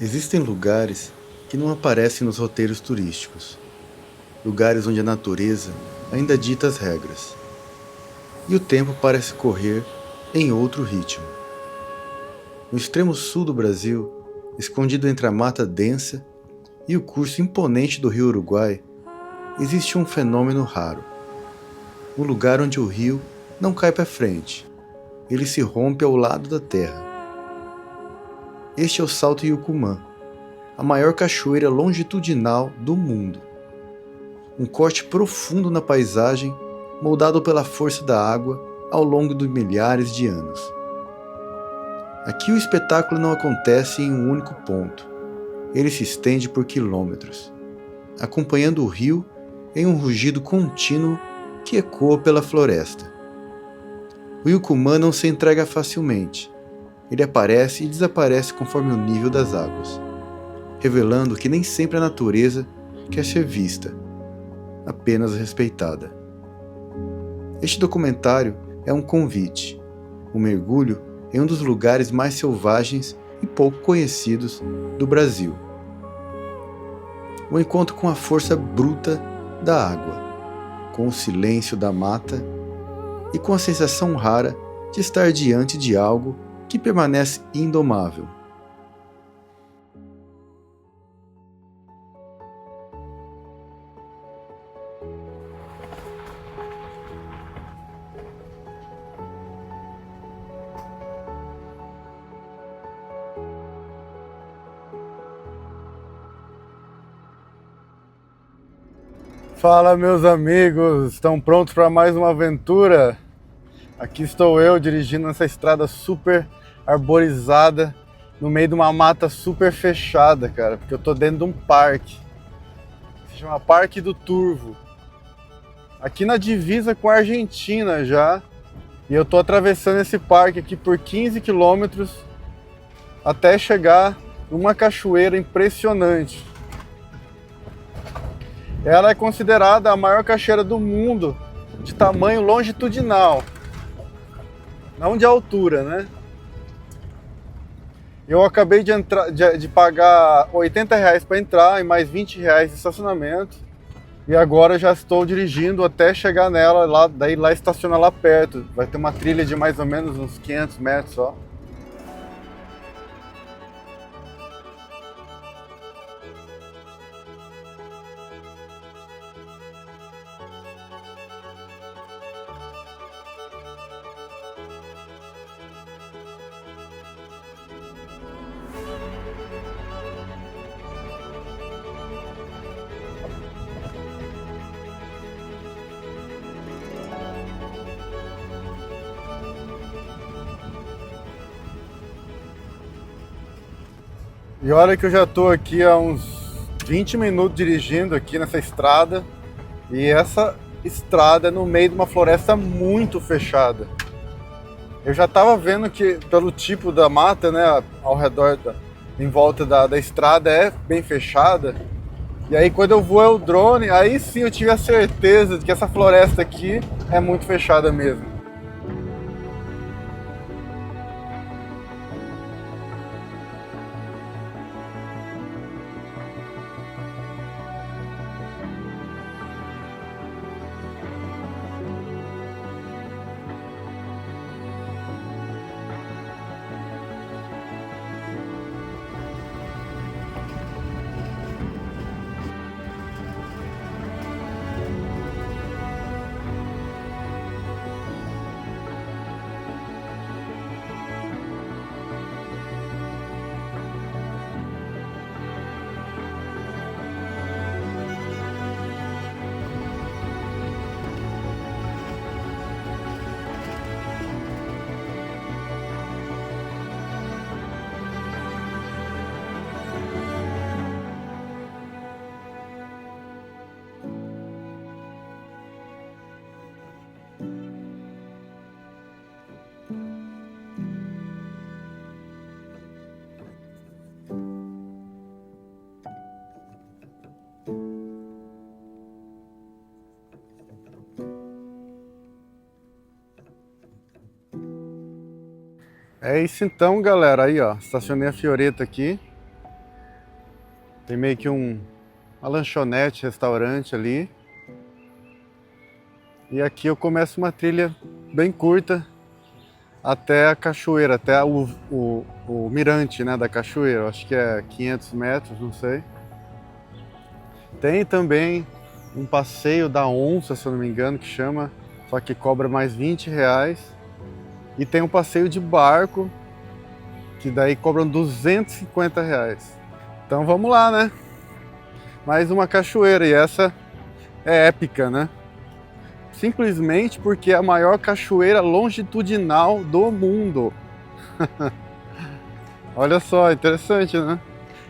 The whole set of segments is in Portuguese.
Existem lugares que não aparecem nos roteiros turísticos, lugares onde a natureza ainda dita as regras, e o tempo parece correr em outro ritmo. No extremo sul do Brasil, escondido entre a mata densa e o curso imponente do rio Uruguai, existe um fenômeno raro. Um lugar onde o rio não cai para frente, ele se rompe ao lado da terra. Este é o Salto Yucumã, a maior cachoeira longitudinal do mundo. Um corte profundo na paisagem, moldado pela força da água ao longo de milhares de anos. Aqui o espetáculo não acontece em um único ponto. Ele se estende por quilômetros, acompanhando o rio em um rugido contínuo que ecoa pela floresta. O Yucumã não se entrega facilmente. Ele aparece e desaparece conforme o nível das águas, revelando que nem sempre a natureza quer ser vista, apenas respeitada. Este documentário é um convite, um mergulho em um dos lugares mais selvagens e pouco conhecidos do Brasil. O encontro com a força bruta da água, com o silêncio da mata e com a sensação rara de estar diante de algo que permanece indomável. Fala, meus amigos, estão prontos para mais uma aventura? Aqui estou eu dirigindo essa estrada super arborizada no meio de uma mata super fechada, cara, porque eu tô dentro de um parque. Se chama Parque do Turvo. Aqui na divisa com a Argentina já. E eu tô atravessando esse parque aqui por 15 quilômetros até chegar numa cachoeira impressionante. Ela é considerada a maior cachoeira do mundo de tamanho longitudinal, não de altura, né? Eu acabei de pagar R$ 80 para entrar e mais R$ 20 de estacionamento. E agora já estou dirigindo até chegar nela, daí lá estacionar lá perto. Vai ter uma trilha de mais ou menos uns 500 metros só. E olha que eu já estou aqui há uns 20 minutos dirigindo aqui nessa estrada. E essa estrada é no meio de uma floresta muito fechada. Eu já estava vendo que pelo tipo da mata, né, ao redor, em volta da estrada é bem fechada. E aí quando eu voei o drone, aí sim eu tive a certeza de que essa floresta aqui é muito fechada mesmo. É isso então, galera. Aí, ó, estacionei a Fioretta aqui. Tem meio que uma lanchonete, restaurante ali. E aqui eu começo uma trilha bem curta até a cachoeira, até o mirante, né, da cachoeira. Eu acho que é 500 metros, não sei. Tem também um passeio da onça, se eu não me engano, que chama, só que cobra mais R$ 20. E tem um passeio de barco, que daí cobram R$ 250. Então vamos lá, né? Mais uma cachoeira, e essa é épica, né? Simplesmente porque é a maior cachoeira longitudinal do mundo. Olha só, interessante, né?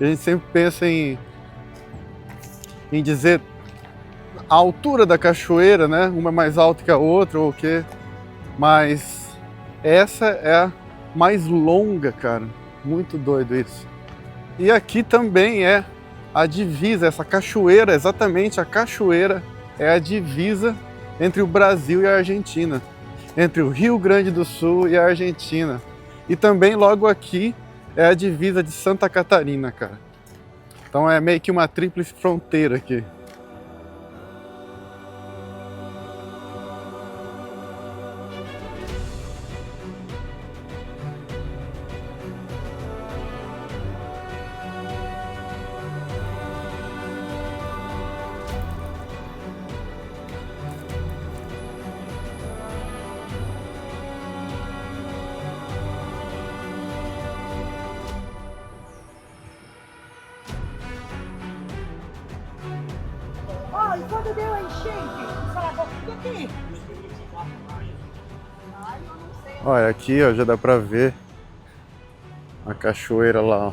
A gente sempre pensa em dizer a altura da cachoeira, né? Uma é mais alta que a outra ou o quê? Mas essa é a mais longa, cara. Muito doido isso. E aqui também é a divisa, essa cachoeira, exatamente a cachoeira é a divisa entre o Brasil e a Argentina, entre o Rio Grande do Sul e a Argentina. E também logo aqui é a divisa de Santa Catarina, cara. Então é meio que uma tríplice fronteira aqui. Ó, e quando deu a enchente, os alagou tudo aqui. Ai, eu não sei. Olha, aqui ó, já dá pra ver a cachoeira lá, ó,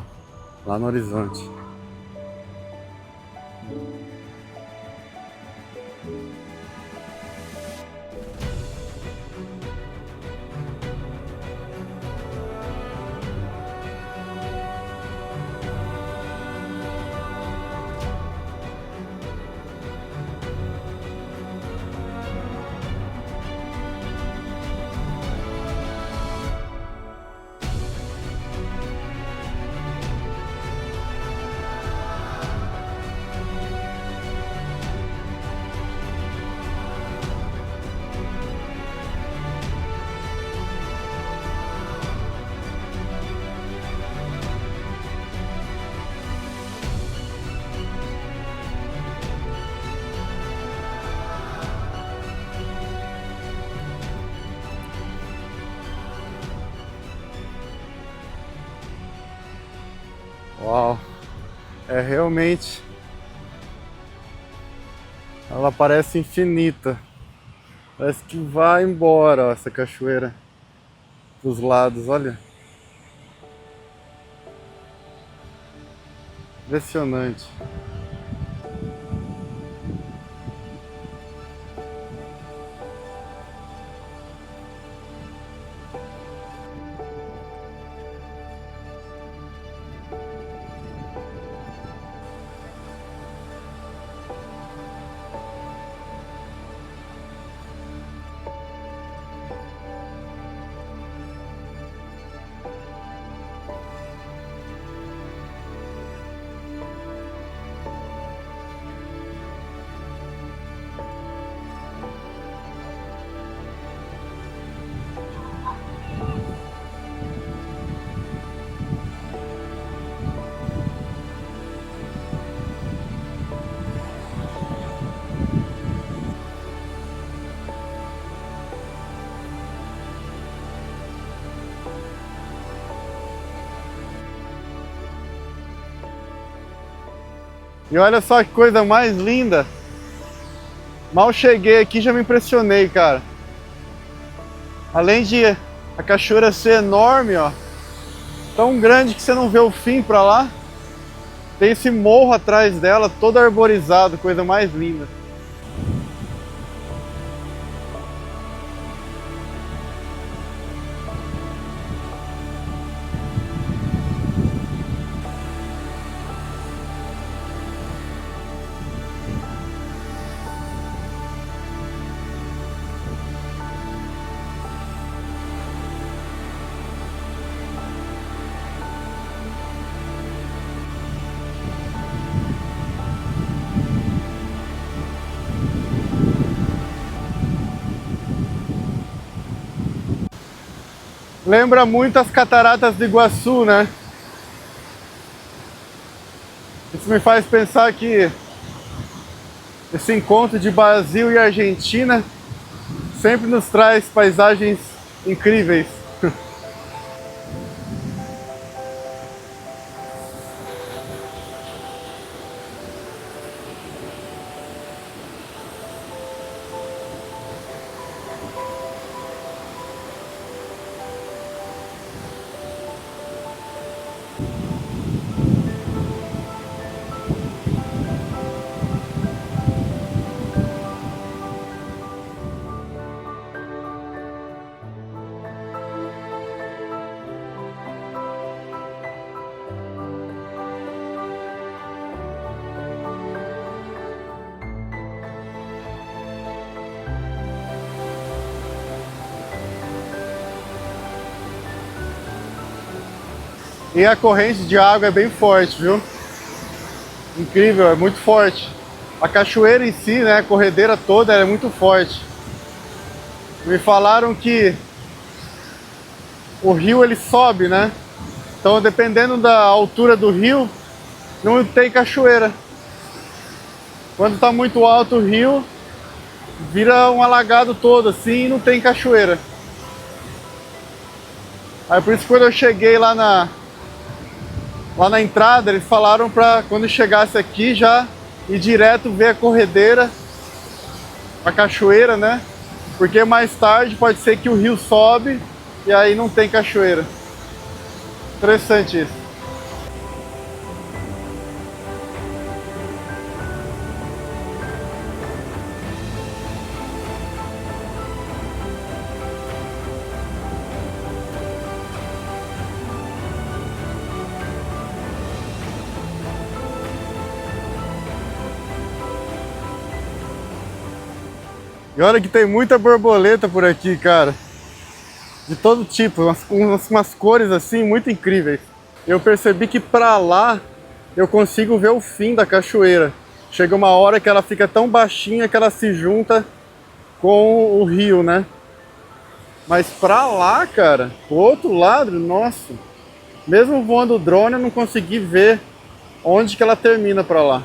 lá no horizonte. Uau, é realmente, ela parece infinita, parece que vai embora, ó, essa cachoeira dos lados, olha, impressionante. E olha só que coisa mais linda. Mal cheguei aqui já me impressionei, cara. Além de a cachoeira ser enorme, ó, tão grande que você não vê o fim pra lá, tem esse morro atrás dela, todo arborizado, coisa mais linda. Lembra muito as cataratas do Iguaçu, né? Isso me faz pensar que esse encontro de Brasil e Argentina sempre nos traz paisagens incríveis. E a corrente de água é bem forte, viu? Incrível, é muito forte. A cachoeira em si, né, a corredeira toda é muito forte. Me falaram que o rio ele sobe, né? Então dependendo da altura do rio, não tem cachoeira. Quando está muito alto o rio, vira um alagado todo assim e não tem cachoeira. Aí por isso que quando eu cheguei lá na entrada, eles falaram para quando chegasse aqui já ir direto ver a corredeira, a cachoeira, né? Porque mais tarde pode ser que o rio sobe e aí não tem cachoeira. Interessante isso. E olha que tem muita borboleta por aqui, cara. De todo tipo, umas cores assim muito incríveis. Eu percebi que pra lá eu consigo ver o fim da cachoeira. Chega uma hora que ela fica tão baixinha que ela se junta com o rio, né? Mas pra lá, cara, pro outro lado, nossa. Mesmo voando o drone eu não consegui ver onde que ela termina pra lá.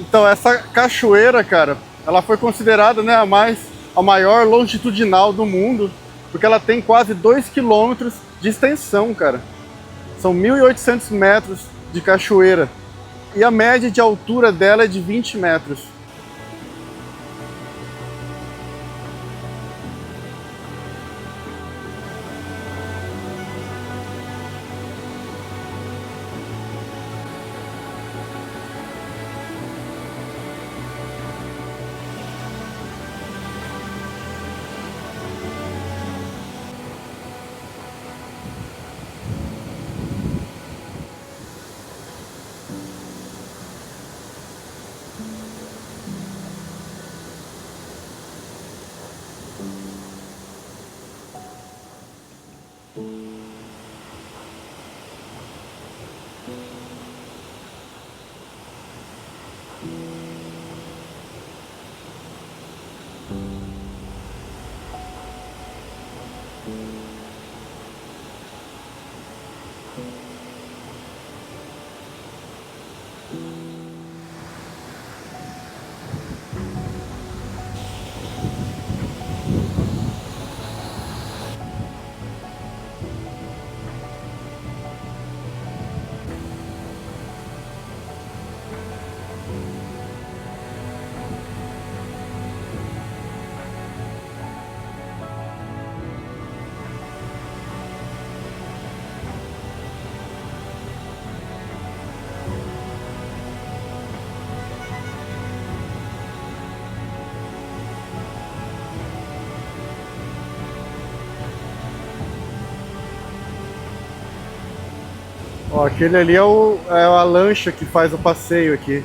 Então essa cachoeira, cara, ela foi considerada, né, a maior longitudinal do mundo, porque ela tem quase 2 quilômetros de extensão, cara. São 1.800 metros de cachoeira e a média de altura dela é de 20 metros. Ó, aquele ali é a lancha que faz o passeio aqui.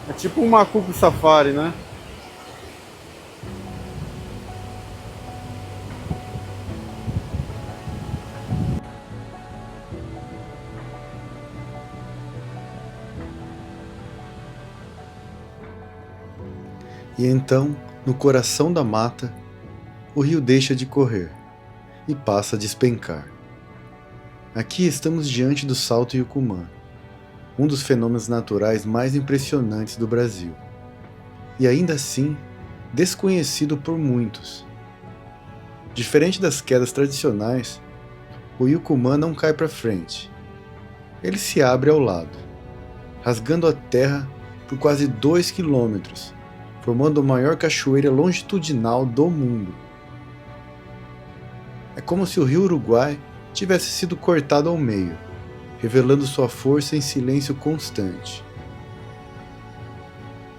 É tipo um macuco safari, né? E então, no coração da mata, o rio deixa de correr e passa a despencar. Aqui estamos diante do Salto Yucumã, um dos fenômenos naturais mais impressionantes do Brasil, e ainda assim desconhecido por muitos. Diferente das quedas tradicionais, o Yucumã não cai para frente. Ele se abre ao lado, rasgando a terra por quase 2 quilômetros, formando a maior cachoeira longitudinal do mundo. É como se o rio Uruguai tivesse sido cortado ao meio, revelando sua força em silêncio constante.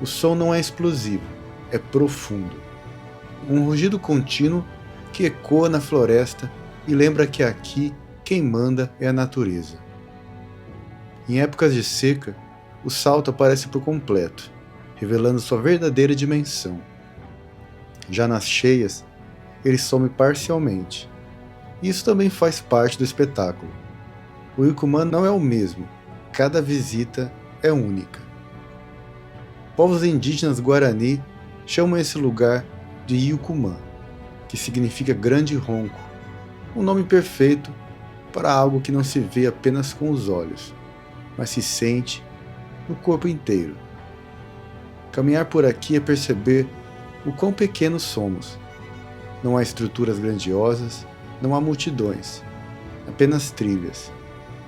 O som não é explosivo, é profundo. Um rugido contínuo que ecoa na floresta e lembra que aqui quem manda é a natureza. Em épocas de seca, o salto aparece por completo, revelando sua verdadeira dimensão. Já nas cheias, ele some parcialmente. Isso também faz parte do espetáculo. O Yucumã não é o mesmo, cada visita é única. Povos indígenas Guarani chamam esse lugar de Yucumã, que significa grande ronco, um nome perfeito para algo que não se vê apenas com os olhos, mas se sente no corpo inteiro. Caminhar por aqui é perceber o quão pequenos somos. Não há estruturas grandiosas, não há multidões, apenas trilhas,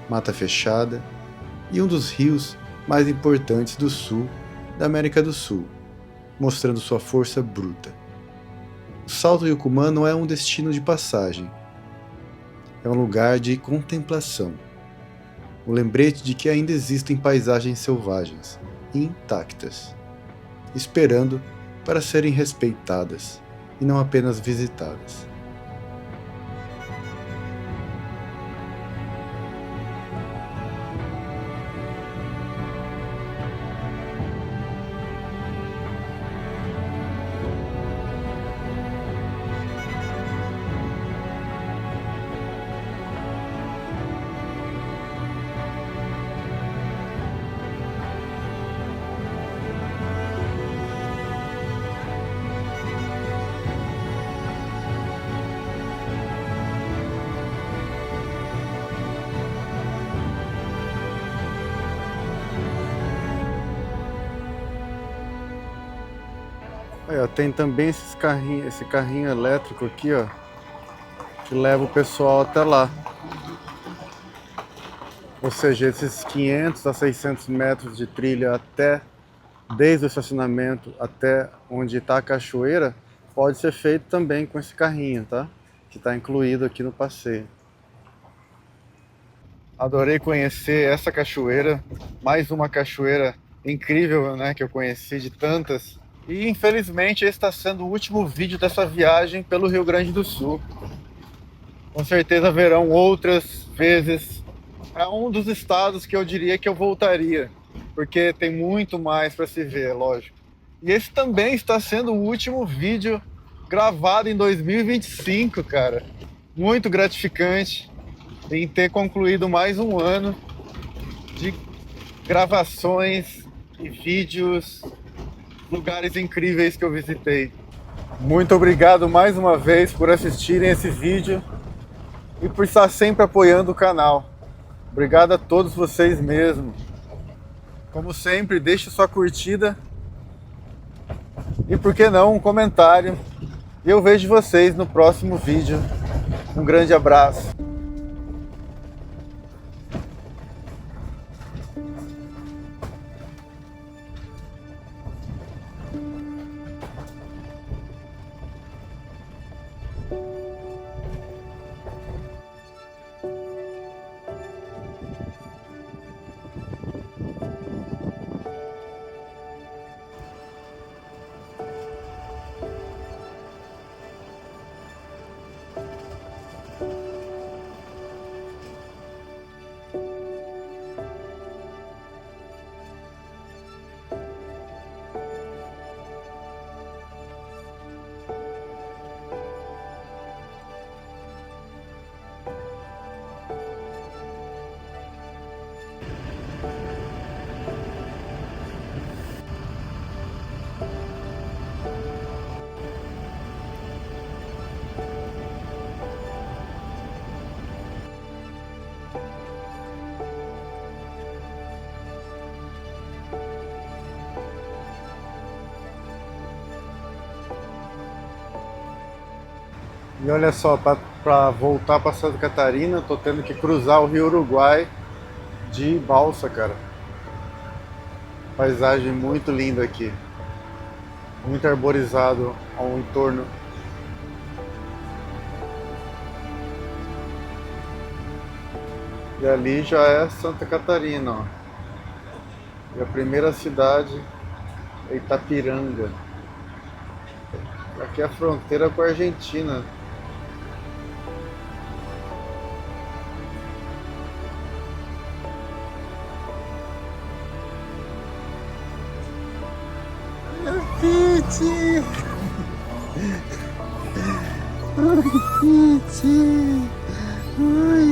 mata fechada e um dos rios mais importantes do sul da América do Sul, mostrando sua força bruta. O Salto Yucumã não é um destino de passagem, é um lugar de contemplação, um lembrete de que ainda existem paisagens selvagens e intactas, esperando para serem respeitadas e não apenas visitadas. Aí, ó, tem também esse carrinho elétrico aqui, ó, que leva o pessoal até lá. Ou seja, esses 500 a 600 metros de trilha desde o estacionamento até onde está a cachoeira, pode ser feito também com esse carrinho, tá? Que está incluído aqui no passeio. Adorei conhecer essa cachoeira, mais uma cachoeira incrível, né, que eu conheci de tantas. E infelizmente esse está sendo o último vídeo dessa viagem pelo Rio Grande do Sul. Com certeza haverão outras vezes. É um dos estados que eu diria que eu voltaria, porque tem muito mais para se ver, lógico. E esse também está sendo o último vídeo gravado em 2025, cara. Muito gratificante em ter concluído mais um ano de gravações e vídeos, lugares incríveis que eu visitei. Muito obrigado mais uma vez por assistirem esse vídeo e por estar sempre apoiando o canal. Obrigado a todos vocês mesmo. Como sempre, deixe sua curtida e, por que não, um comentário. E eu vejo vocês no próximo vídeo. Um grande abraço. E olha só, para voltar para Santa Catarina, tô tendo que cruzar o Rio Uruguai de balsa, cara. Paisagem muito linda aqui. Muito arborizado ao entorno. E ali já é Santa Catarina, ó. E a primeira cidade é Itapiranga. Aqui é a fronteira com a Argentina. Pete! Ai, Pete! Ai!